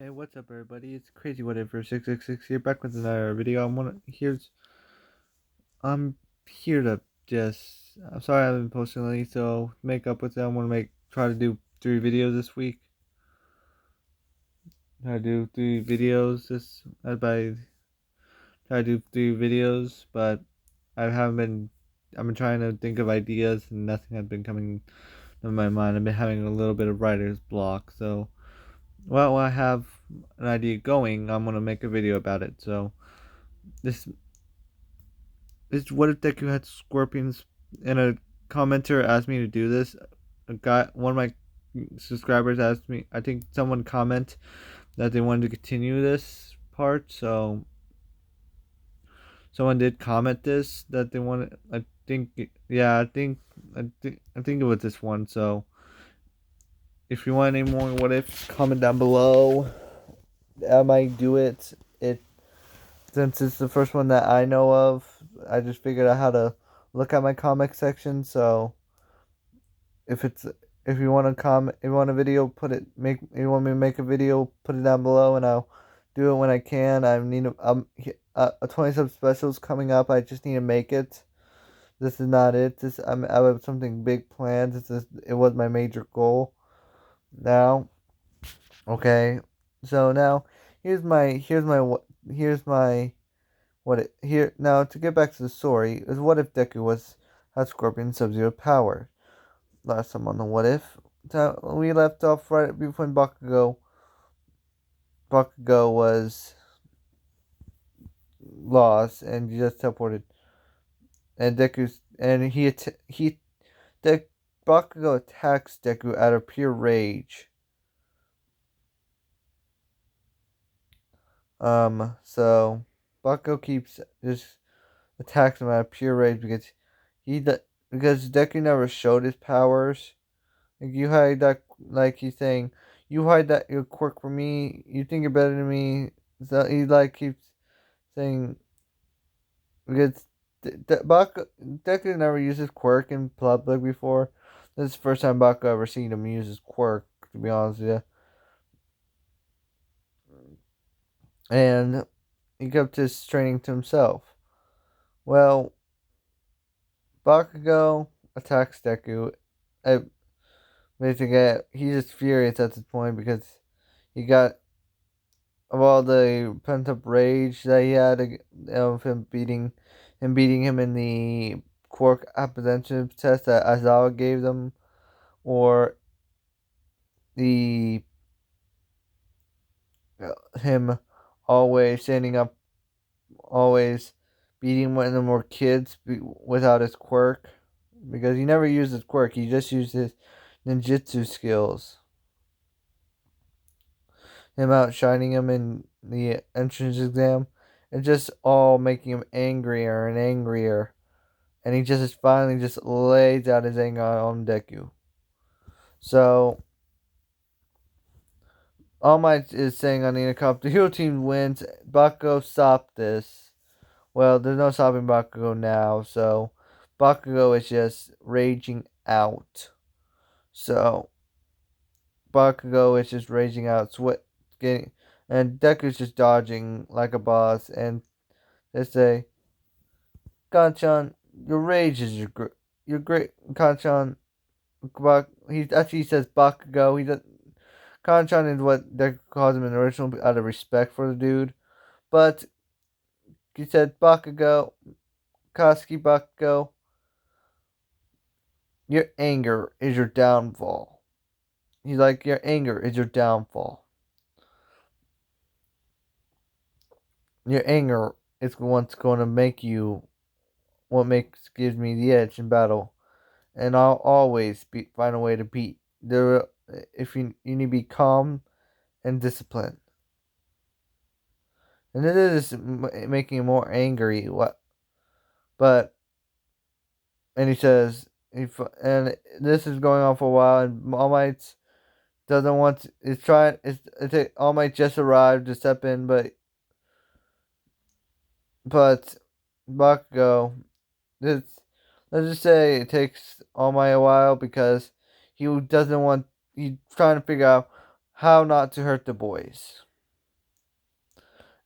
Hey, what's up, everybody? It's Crazy Whatever 666 here, back with another video. I'm here to just. I'm sorry I haven't been posting lately, so make up with it. I want to try to do 3 videos this week. Try to do 3 videos by try to do 3 videos, but I haven't been. I've been trying to think of ideas, and nothing has been coming to my mind. I've been having a little bit of writer's block, so while I have an idea going, I'm gonna make a video about it. So this what if Deku had scorpions? And a commenter asked me to do this. One of my subscribers asked me. I think someone comment that they wanted to continue this part. So someone did comment this that they wanted. I think yeah. I think it was this one. So if you want any more what if, comment down below. I might do it. Since it's the first one that I know of, I just figured out how to look at my comic section. So if it's if you want to comment, if you want a video, you want me to make a video, put it down below, and I'll do it when I can. I need a 20 sub specials coming up. I just need to make it. This is not it. I have something big planned. It was my major goal. Now, okay. So now here's my what it, here now to get back to the story is what if Deku had Scorpion Sub-Zero power. Last time on the what if, we left off right before Bakugo was lost and he just teleported, and Deku's and he De, Bakugo attacks Deku out of pure rage. So Bakugo keeps just attacks him out of pure rage he because Deku never showed his powers. Like you hide that, like he's saying, you hide that your quirk from me. You think you're better than me. So he like keeps saying because Deku never used his quirk in public before. This is the first time Baku ever seen him use his quirk. To be honest with you, and he kept his training to himself. Well, Bakugo attacks Deku. Uh, Basically, he's just furious at this point because he got of all the pent up rage that he had of beating him in the Quark apprehensive test that Aizawa gave them, or the him always standing up, always beating one of the more kids without his quirk, because he never used his quirk. He just used his ninjutsu skills. Him outshining him in the entrance exam, and just all making him angrier and angrier. And he just finally just lays out his anger on Deku. So All Might is saying on the intercom, the hero team wins. Bakugo, stop this. Well, there's no stopping Bakugo now, so Bakugo is just raging out. So Bakugo is just raging out, getting, and Deku's just dodging like a boss. And they say, Kanchan, your rage is your great. Kanchan, he actually says Bakugo. He does. Kanchan is what Deku calls him in the original out of respect for the dude. But he said Bakugo, Katsuki Bakugo, your anger is your downfall. He's like, your anger is your downfall. Your anger is what's going to make you gives me the edge in battle, and I'll always find a way to beat there. If you need to be calm and disciplined, and it is making him more angry. But and he says and this is going on for a while, and All Might doesn't want to, is trying. All Might just arrived to step in, but Bakugo, this let's just say it takes All Might a while because he doesn't want. He's trying to figure out how not to hurt the boys.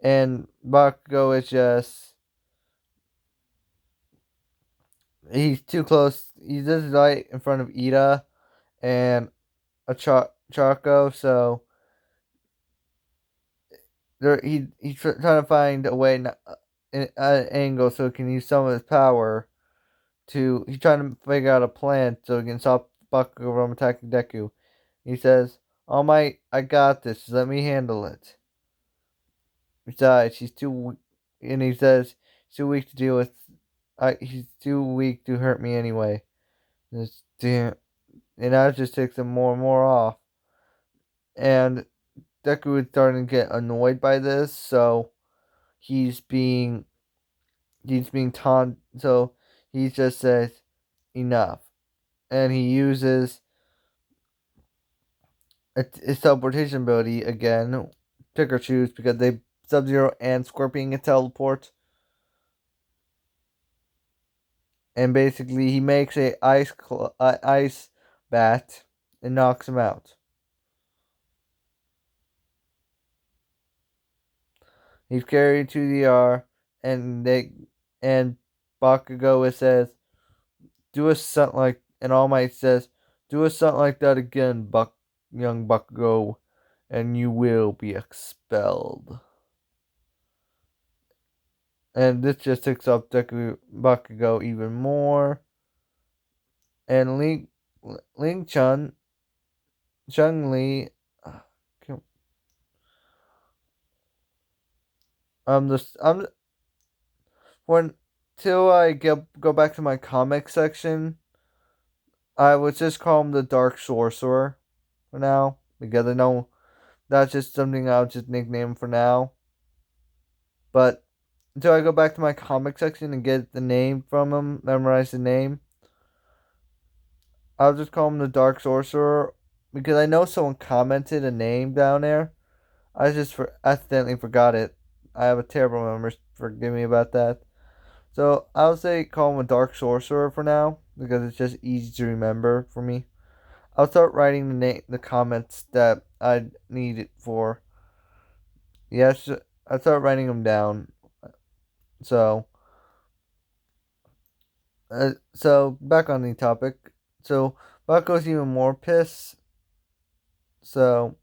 And Bakugo is just, he's too close. He's just right in front of Ida and a Charco, so trying to find a way, an angle so he can use some of his power to. He's trying to figure out a plan so he can stop Bakugo from attacking Deku. He says, "All Might, I got this. Just let me handle it." Besides, he's too weak, and he says he's too weak to deal with. He's too weak to hurt me anyway. Just damn, and that just takes him more and more off. And Deku is starting to get annoyed by this, so he's being so he just says enough, and he uses his teleportation ability again, pick or choose, because they Sub-Zero and Scorpion can teleport, and basically he makes a ice bat and knocks him out. He's carried to the R, and Bakugo says, "Do a stunt like," and All Might says, "Do a stunt like that again, young Bakugo, and you will be expelled." And this just ticks up Bakugo even more. And Ling Chung Li, I'm when till I go back to my comic section, I would just call him the Dark Sorcerer for now, because I know that's just something I'll just nickname for now. But until I go back to my comic section and get the name from him, memorize the name, I'll just call him the Dark Sorcerer, because I know someone commented a name down there. I just accidentally forgot it. I have a terrible memory. Forgive me about that. So I'll say call him a Dark Sorcerer for now, because it's just easy to remember for me. I'll start writing the comments that I need it for. Yes, I'll start writing them down. So, so back on the topic. So Bakugo's even more pissed. So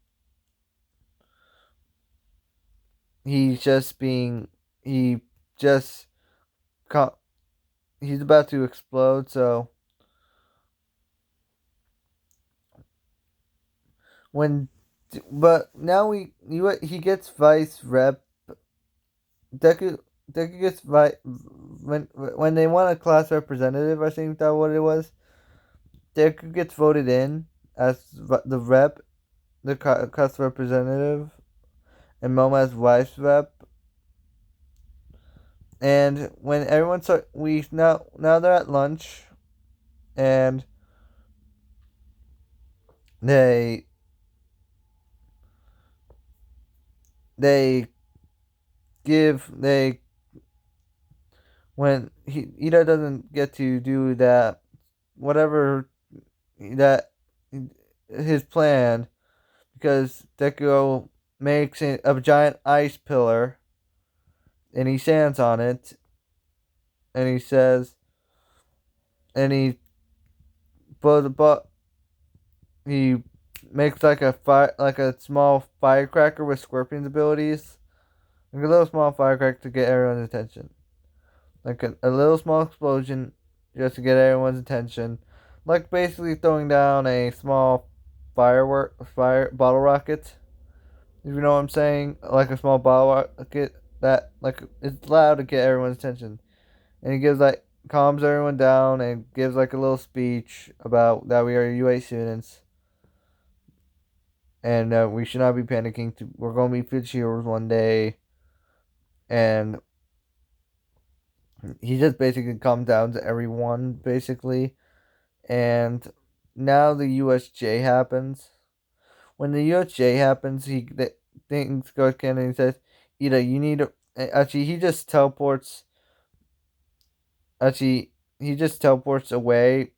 he's just being he just he's about to explode. So when but now he gets vice rep. Deku Deku gets when they want a class representative. I think that what it was. Deku gets voted in as the rep, the class representative, and Momo as vice rep. And when everyone we now they're at lunch, and they they they when Ida doesn't get to do that, whatever that his plan, because Deku makes a giant ice pillar and he stands on it, and he says, and but he makes like a small firecracker with Scorpion's abilities, like a little small firecracker to get everyone's attention, like a little small explosion just to get everyone's attention, like basically throwing down a small fire bottle rocket, if you know what I'm saying, like a small bottle rocket that like it's loud to get everyone's attention, and he gives like calms everyone down and gives like a little speech about that we are UA students, and we should not be panicking. We're going to be future heroes one day, and he just basically calmed down to everyone basically, and now the USJ happens. When the USJ happens, things go again, and he says, "Ida, you need to." Actually, he just teleports. Actually, he just teleports away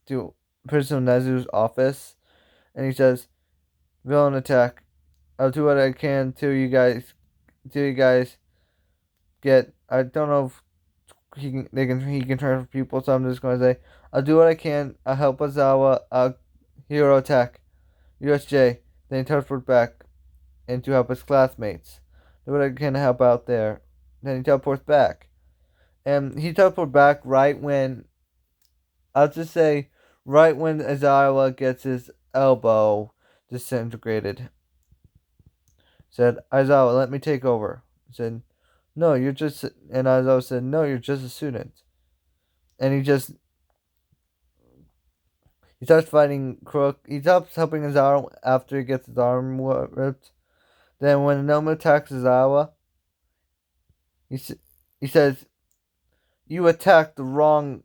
to Prisoner Nezu's office, and he says, "Villain attack. I'll do what I can till you guys till you guys get. I don't know if he can turn for people, so I'm just gonna say I'll do what I can. I'll help Azawa. I'll hero attack USJ. Then he teleports back and to help his classmates. Do what I can to help out there. Then he teleports back, and he teleports back right when I'll just say right when Azawa gets his elbow disintegrated. Said, Aizawa, let me take over. Said, no, you're just, and Aizawa said, no, you're just a student. And he starts fighting Crook. He stops helping Aizawa after he gets his arm ripped. Then when Nomu attacks Aizawa, he, he says, you attacked the wrong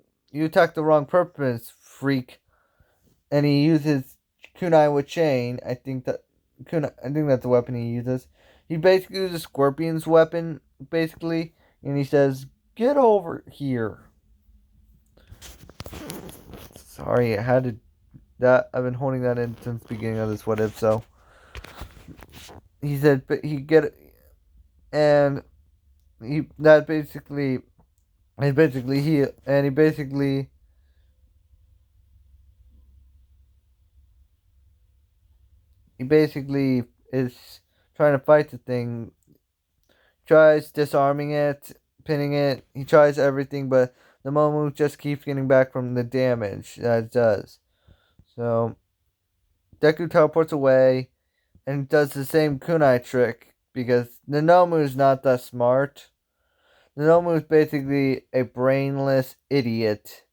purpose, freak. And he uses kunai with chain. I think that's the weapon he uses. He basically uses Scorpion's weapon, basically, and he says, "Get over here." Sorry, I had to. That I've been holding that in since the beginning of this what if. So he said, but he get and he that basically, and basically he basically is trying to fight the thing. Tries disarming it, pinning it. He tries everything, but the Momo just keeps getting back from the damage that it does. So Deku teleports away and does the same kunai trick because Nanomu is not that smart. Nanomu is basically a brainless idiot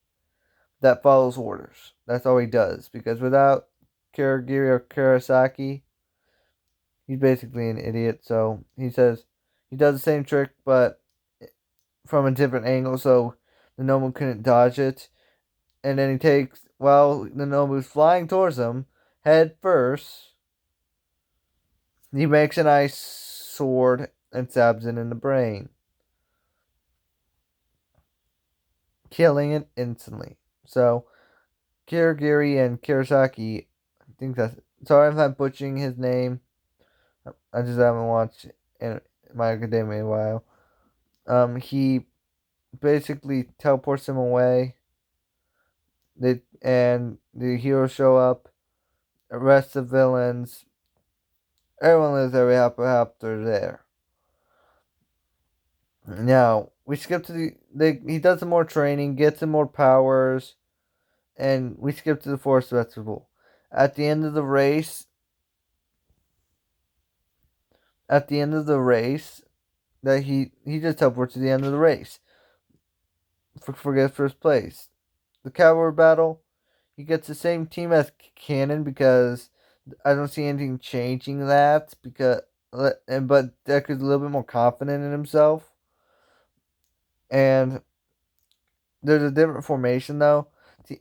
that follows orders. That's all he does because without Kirigiri or Kurosaki, he's basically an idiot. So he says he does the same trick, but from a different angle, so the Nomu couldn't dodge it. And then he takes, while the Nomu's flying towards him, head first, he makes an ice sword and stabs it in the brain, killing it instantly. So, Kirigiri and Kurosaki, I think that's, sorry if I'm butchering his name. I just haven't watched in My Academia in a while. He basically teleports him away. The heroes show up, arrest the villains. Everyone lives every happy after there. Now we skip to he does some more training, gets some more powers, and we skip to the Forest Festival. At the end of the race, at the end of the race, that he just teleports to the end of the race. Forgets first place. The cavalry battle, he gets the same team as Cannon because I don't see anything changing that because but Deku's a little bit more confident in himself. And there's a different formation though.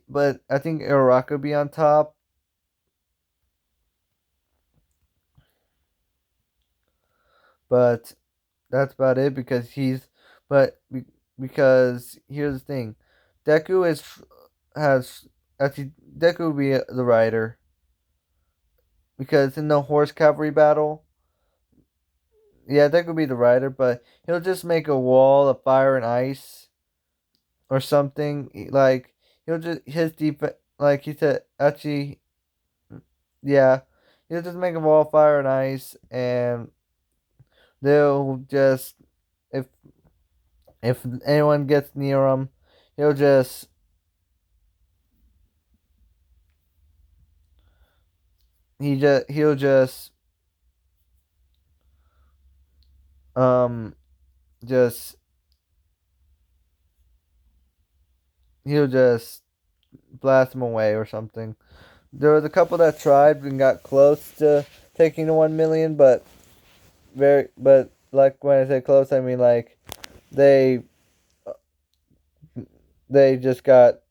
But I think Uraraka would be on top. But that's about it because because here's the thing. Deku is has actually Deku would be the rider because in the horse cavalry battle, yeah, Deku would be the rider, but he'll just make a wall of fire and ice or something. Like he'll just his defense, like he said, actually, yeah, he'll just make a wall of fire and ice, and they'll just if if anyone gets near him, he'll just he'll just um just he'll just blast him away or something. There was a couple that tried and got close to taking the 1 million, but like when I say close, I mean like they they just got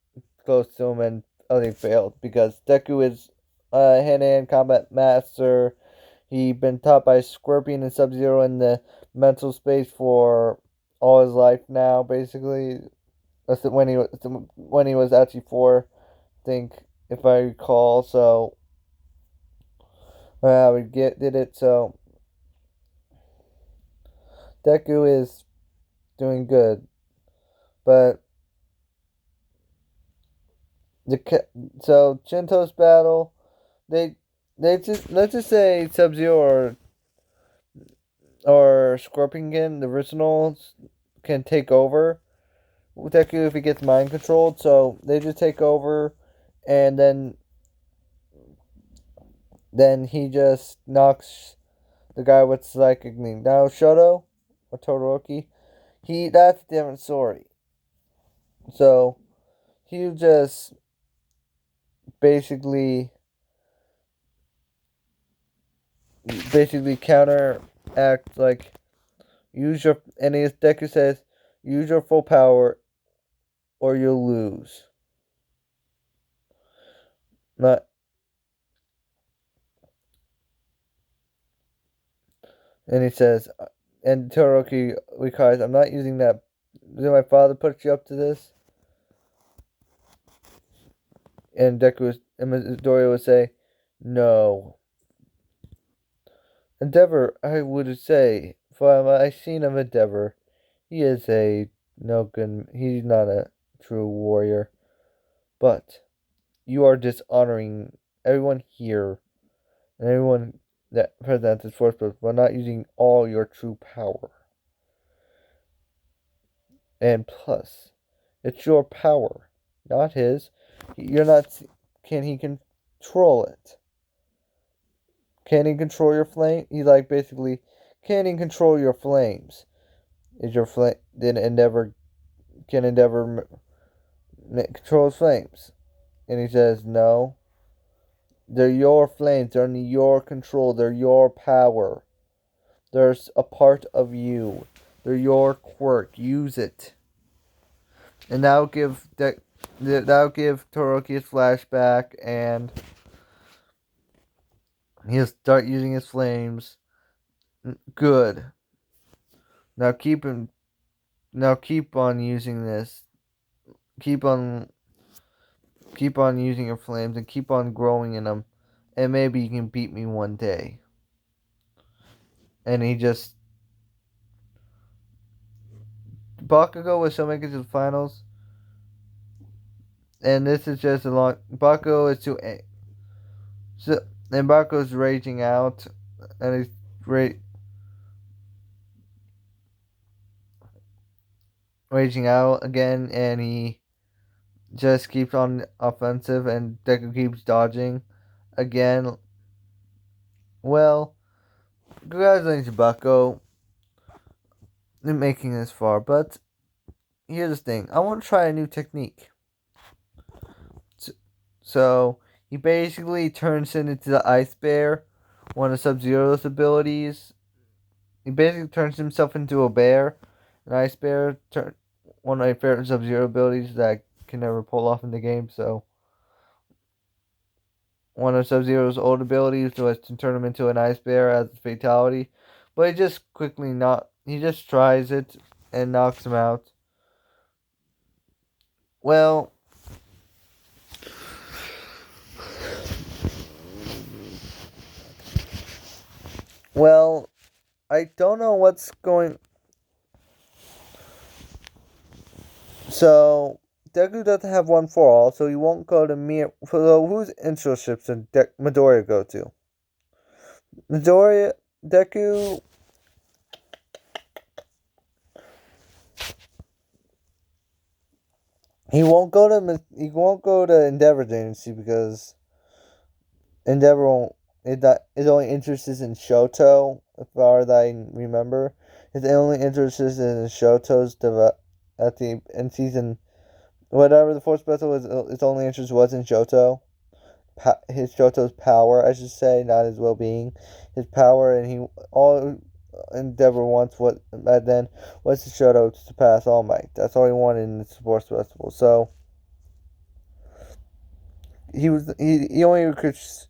close to him and they failed because Deku is a hand-to-hand combat master. He been taught by Scorpion and Sub-Zero in the mental space for all his life now, basically. That's when he was actually 4, I think, if I recall. So we did it. So Deku is doing good, but so Shinto's battle, they they just let's just say Sub Zero or Scorpion, the originals, can take over Deku if he gets mind controlled. So they just take over, and then he just knocks the guy with psychic beam. Now Shoto or Todoroki, that's a different story. So he just basically counteract, like, use your, and his Deku says, use your full power or you'll lose. Not And he says, and Todoroki replies, I'm not using that. Did my father put you up to this? And Midoriya would say, no. Endeavor, I would say, for my seen of Endeavor, he is he's not a true warrior. But you are dishonoring everyone here and everyone that presents this force by not using all your true power. And plus, it's your power, not his. You're not. Can he control it? Can he control your flame? He's like, basically, can he control your flames? Is your flame? Then Endeavor can Endeavor control his flames? And he says, no. They're your flames. They're under your control. They're your power. They're a part of you. They're your quirk. Use it. And that'll give Todoroki his flashback, and he'll start using his flames. Good. Now keep on using this. Keep on using your flames and keep on growing in them, and maybe you can beat me one day. And he just Bakugo will still make it to the finals. And this is just a long. Bakugo is too. So, and Bakugo's raging out, and he's raging out again, and he just keeps on offensive, and Deku keeps dodging again. Well, congratulations, Bakugo, in making this far. But here's the thing: I want to try a new technique. So he basically turns into the Ice Bear, one of Sub-Zero's abilities. He basically turns himself into a bear, an Ice Bear. One of my favorite Sub-Zero abilities that I can never pull off in the game. So one of Sub-Zero's old abilities was to turn him into an Ice Bear as a fatality, but he just he just tries it and knocks him out. Well, I don't know what's going. So Deku doesn't have one for all, so he won't go to Mir. So whose internships did Midoriya go to? Deku. He won't go to Endeavor's agency because Endeavor won't. His only interest is in Shoto, as far as I remember. His only interest is in Shoto's in season whatever the fourth special was. His only interest was in Shoto. His Shoto's power, I should say, not his well-being. His power, and all Endeavor wants was to Shoto to surpass All Might. That's all he wanted in the sports festival. So he only recruits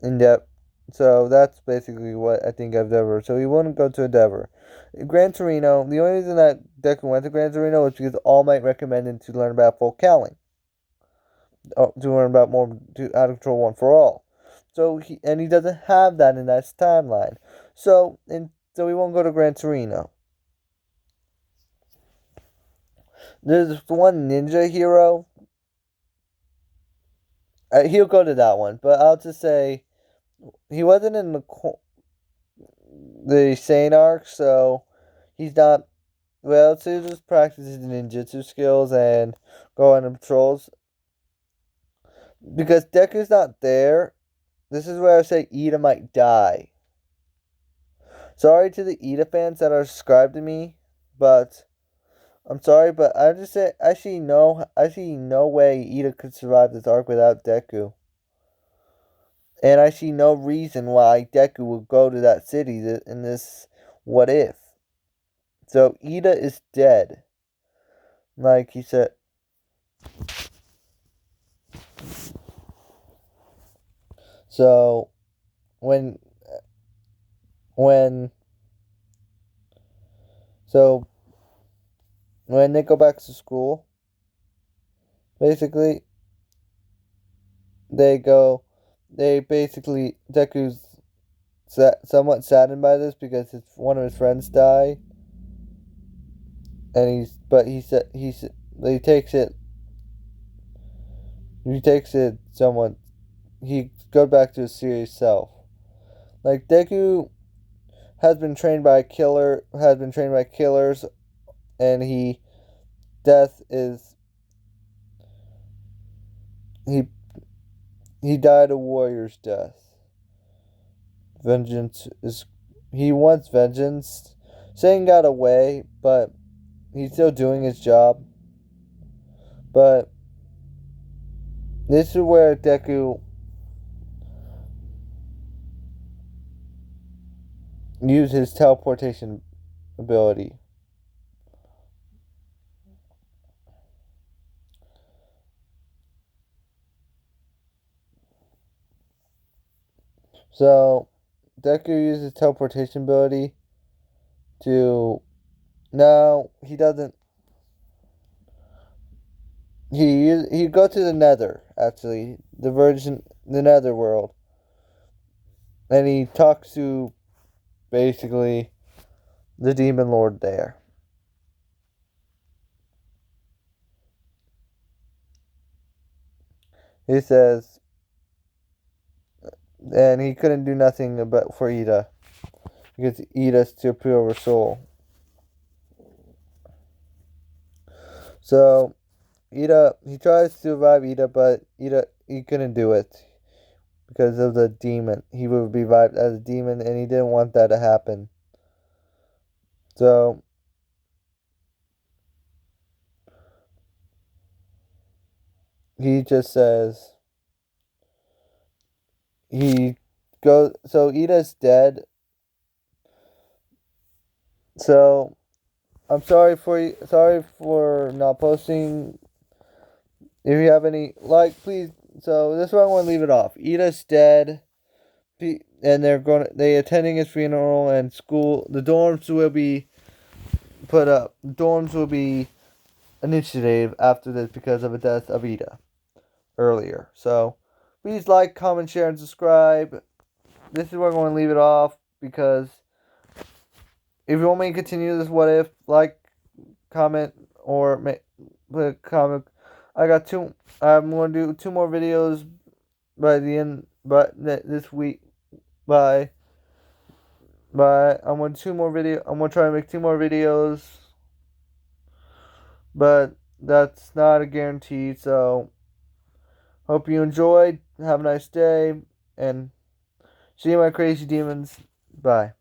in depth. So that's basically what I think of Endeavor. So he wouldn't go to Endeavor. Gran Torino, the only reason that Deku went to Gran Torino was because All Might recommended to learn about full Cowling. To learn about how to control one for all. So he doesn't have that in that timeline. So so he won't go to Gran Torino. There's one ninja hero. He'll go to that one, but I'll just say he wasn't in the Sane arc, so he's not. Well, so he just practices ninjutsu skills and go on patrols. Because Deku's not there, this is where I say Ida might die. Sorry to the Ida fans that are subscribed to me, but I'm sorry, but I just say I see no way Ida could survive this arc without Deku. And I see no reason why Deku would go to that city in this what if. So Ida is dead. Like he said. So when they go back to school, basically Deku's somewhat saddened by this because one of his friends died, and he takes it somewhat. He goes back to his serious self. Like Deku has been trained by killers, and death is he died a warrior's death. He wants vengeance. Satan got away, but he's still doing his job. But this is where Deku used his teleportation ability. So Deku uses teleportation ability to. No, he doesn't. He go to the Nether, actually, the Nether world, and he talks to basically the Demon Lord there. He says, and he couldn't do nothing for Ida because Ida's too pure of a soul. So Ida, he tries to revive Ida, but he couldn't do it because of the demon. He would be revived as a demon, and he didn't want that to happen. So he just says so Ida's dead. So I'm sorry for not posting. If you have any, please. So this one I want to leave it off. Ida's dead, and they attending his funeral, and school. The dorms will be put up. Dorms will be initiative after this because of the death of Ida earlier. So please like, comment, share, and subscribe. This is where I'm going to leave it off because if you want me to continue this what if, comment, or put a comment. I'm going to do 2 more videos by the end, but this week. Bye. I'm going to try to make 2 more videos, but that's not a guarantee. So hope you enjoyed. Have a nice day, and see you, my crazy demons. Bye.